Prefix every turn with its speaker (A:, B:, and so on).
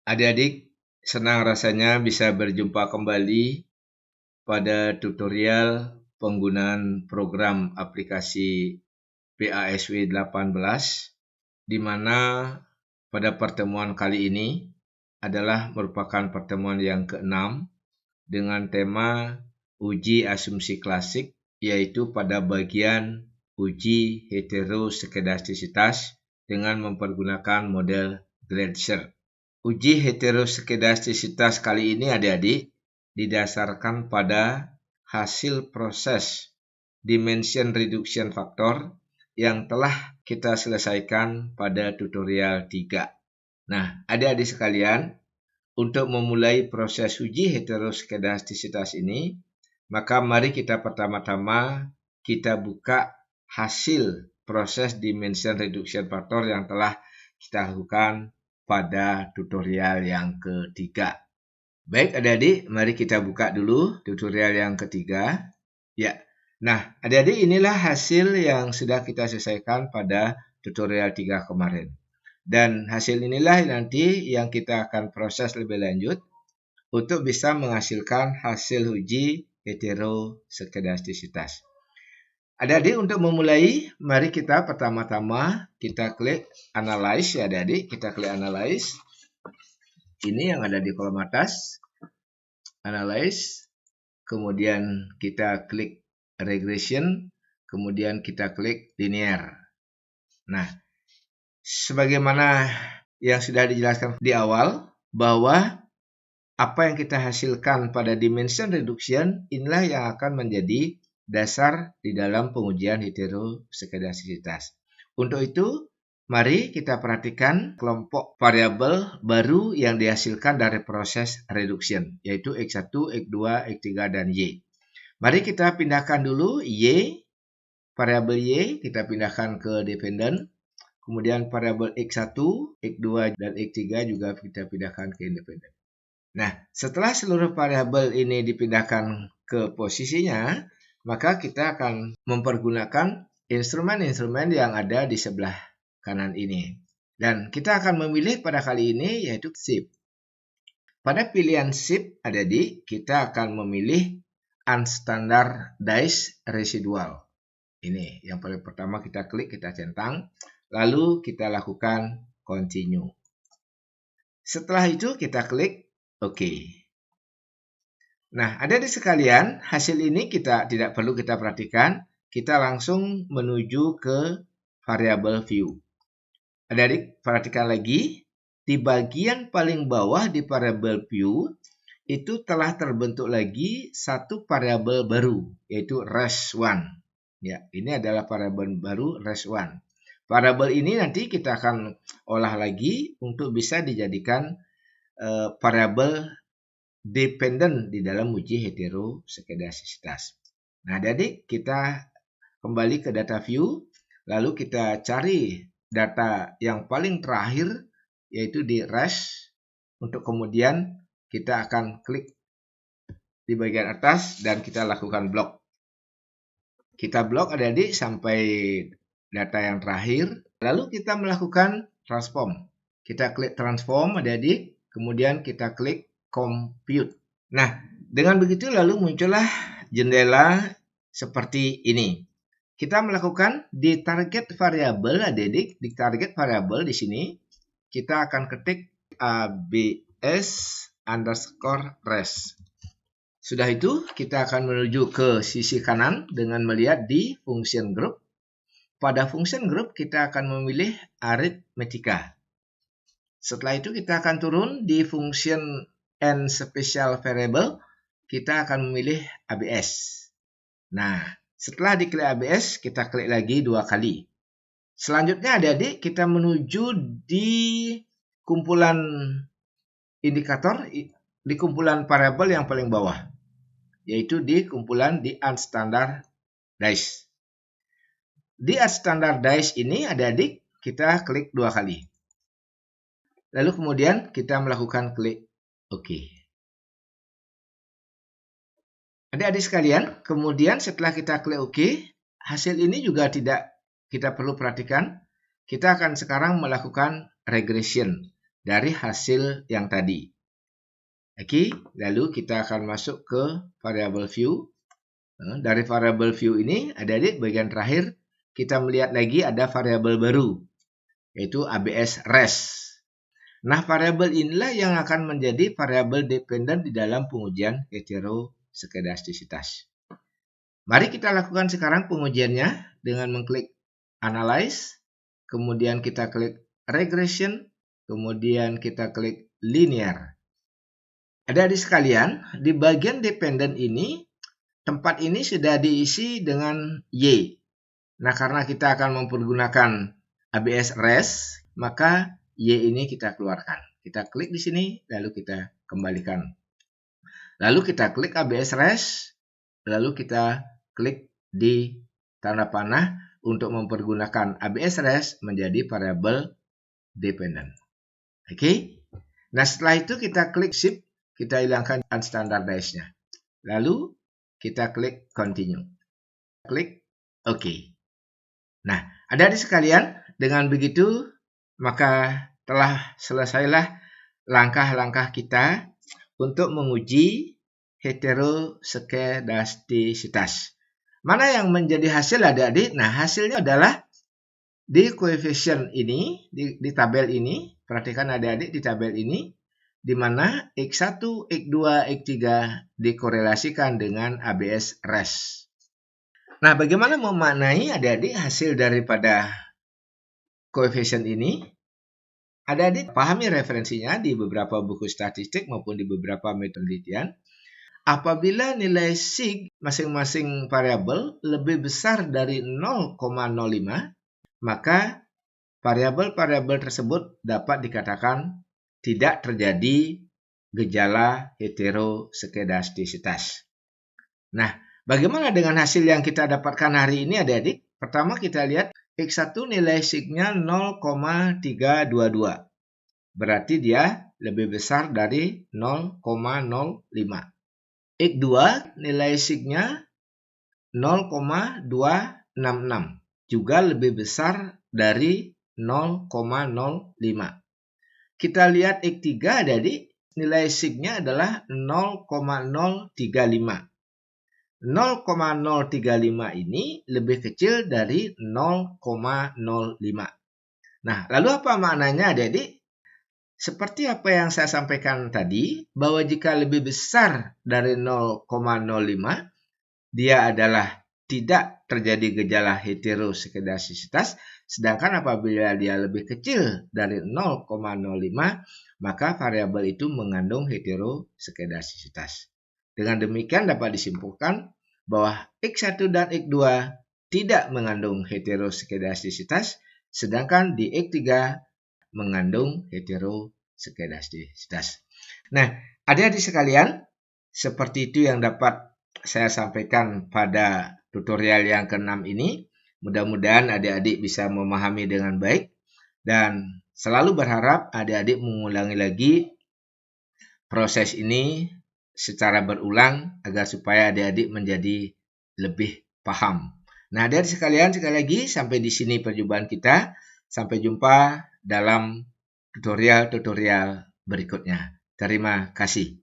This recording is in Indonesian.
A: Adik-adik, senang rasanya bisa berjumpa kembali pada tutorial penggunaan program aplikasi PASW 18, di mana pada pertemuan kali ini adalah merupakan pertemuan yang ke-6 dengan tema uji asumsi klasik, yaitu pada bagian uji heteroskedastisitas dengan mempergunakan model Gleiser. Uji heteroskedastisitas kali ini adik-adik didasarkan pada hasil proses dimension reduction factor yang telah kita selesaikan pada tutorial 3. Nah, adik-adik sekalian, untuk memulai proses uji heteroskedastisitas ini, maka mari kita pertama-tama kita buka hasil proses dimension reduction factor yang telah kita lakukan pada tutorial yang ketiga. Baik adik-adik, mari kita buka dulu tutorial yang ketiga. Ya, nah adik-adik inilah hasil yang sudah kita selesaikan pada tutorial 3 kemarin. Dan hasil inilah nanti yang kita akan proses lebih lanjut untuk bisa menghasilkan hasil uji heteroskedastisitas. Adik-adik, untuk memulai, mari kita pertama-tama kita klik Analyze ya adik-adik. Kita klik Analyze. Ini yang ada di kolom atas. Analyze. Kemudian kita klik Regression. Kemudian kita klik Linear. Nah, sebagaimana yang sudah dijelaskan di awal, bahwa apa yang kita hasilkan pada dimension reduction inilah yang akan menjadi dasar di dalam pengujian heteroskedastisitas. Untuk itu, mari kita perhatikan kelompok variabel baru yang dihasilkan dari proses reduction, yaitu X1, X2, X3, dan Y. Mari kita pindahkan dulu Y, variabel Y, kita pindahkan ke dependent. Kemudian variabel X1, X2, dan X3 juga kita pindahkan ke independent. Nah, setelah seluruh variabel ini dipindahkan ke posisinya, maka kita akan mempergunakan instrumen-instrumen yang ada di sebelah kanan ini. Dan kita akan memilih pada kali ini yaitu shift. Pada pilihan shift adik-adik, kita akan memilih unstandardized residual. Ini yang paling pertama kita klik, kita centang, lalu kita lakukan continue. Setelah itu kita klik OK. Nah, adik-adik sekalian, hasil ini kita tidak perlu kita perhatikan. Kita langsung menuju ke variabel view. Adik-adik perhatikan lagi, di bagian paling bawah di variabel view, itu telah terbentuk lagi satu variabel baru, yaitu res1. Ya, ini adalah variabel baru res1. Variabel ini nanti kita akan olah lagi untuk bisa dijadikan variabel dependent di dalam uji heteroskedastisitas. Nah, adik-adik, kita kembali ke data view, lalu kita cari data yang paling terakhir, yaitu di res, untuk kemudian kita akan klik di bagian atas dan kita lakukan blok. Kita blok adik-adik sampai data yang terakhir, lalu kita melakukan transform. Kita klik transform adik-adik, kemudian kita klik compute. Nah, dengan begitu lalu muncullah jendela seperti ini. Kita melakukan di target variabel adik-adik, di target variabel di sini kita akan ketik abs_res. Sudah itu kita akan menuju ke sisi kanan dengan melihat di function group. Pada function group kita akan memilih arithmetica. Setelah itu kita akan turun di function and special variable, kita akan memilih ABS. Nah, setelah diklik ABS, kita klik lagi 2 kali. Selanjutnya adik-adik, kita menuju di kumpulan indikator, di kumpulan variabel yang paling bawah, yaitu di kumpulan di unstandardized. Di unstandardized ini adik-adik, kita klik 2 kali. Lalu kemudian kita melakukan klik OK. Adik-adik sekalian, kemudian setelah kita klik OK, hasil ini juga tidak kita perlu perhatikan. Kita akan sekarang melakukan regression. dari hasil yang tadi. Oke, lalu kita akan masuk ke variable view. Dari variable view ini, adik-adik bagian terakhir, kita melihat lagi ada variabel baru, yaitu ABS res. Nah, variabel inilah yang akan menjadi variabel dependent di dalam pengujian heteroskedastisitas. Mari kita lakukan sekarang pengujiannya dengan mengklik Analyze, kemudian kita klik Regression, kemudian kita klik Linear. Adik-adik sekalian, di bagian dependent ini, tempat ini sudah diisi dengan Y. Nah, karena kita akan mempergunakan ABS res, maka Y ini kita keluarkan. Kita klik di sini, lalu kita kembalikan. Lalu kita klik ABS res, lalu kita klik di tanda panah untuk mempergunakan ABS res menjadi variabel dependent. Oke. Nah, setelah itu kita klik Shift, kita hilangkan unstandardized-nya. Lalu kita klik Continue. Klik OK. Nah, adik-adik sekalian, dengan begitu maka telah selesailah langkah-langkah kita untuk menguji heteroskedastisitas. Mana yang menjadi hasil adik-adik? Nah, hasilnya adalah di koefisien ini, di tabel ini, perhatikan adik-adik di tabel ini, di mana X1, X2, X3 dikorelasikan dengan ABS res. Nah, bagaimana memaknai adik-adik hasil daripada koefisien ini? Adik-adik pahami referensinya di beberapa buku statistik maupun di beberapa metode penelitian. Apabila nilai sig masing-masing variabel lebih besar dari 0,05, maka variabel-variabel tersebut dapat dikatakan tidak terjadi gejala heteroskedastisitas. Nah, bagaimana dengan hasil yang kita dapatkan hari ini adik-adik? Pertama kita lihat X1 nilai signya 0,322. Berarti dia lebih besar dari 0,05. X2 nilai signya 0,266. Juga lebih besar dari 0,05. Kita lihat X3 adik-adik, nilai signya adalah 0,035. 0,035 ini lebih kecil dari 0,05. Nah, lalu apa maknanya adik-adik? Seperti apa yang saya sampaikan tadi, bahwa jika lebih besar dari 0,05, dia adalah tidak terjadi gejala heteroskedastisitas, sedangkan apabila dia lebih kecil dari 0,05, maka variabel itu mengandung heteroskedastisitas. Dengan demikian dapat disimpulkan bahwa X1 dan X2 tidak mengandung heteroskedastisitas, sedangkan di X3 mengandung heteroskedastisitas. Nah, adik-adik sekalian, seperti itu yang dapat saya sampaikan pada tutorial yang ke-6 ini. Mudah-mudahan adik-adik bisa memahami dengan baik dan selalu berharap adik-adik mengulangi lagi proses ini secara berulang agar supaya adik-adik menjadi lebih paham. Nah, adik-adik sekalian, sekali lagi sampai di sini perjumpaan kita. Sampai jumpa dalam tutorial-tutorial berikutnya. Terima kasih.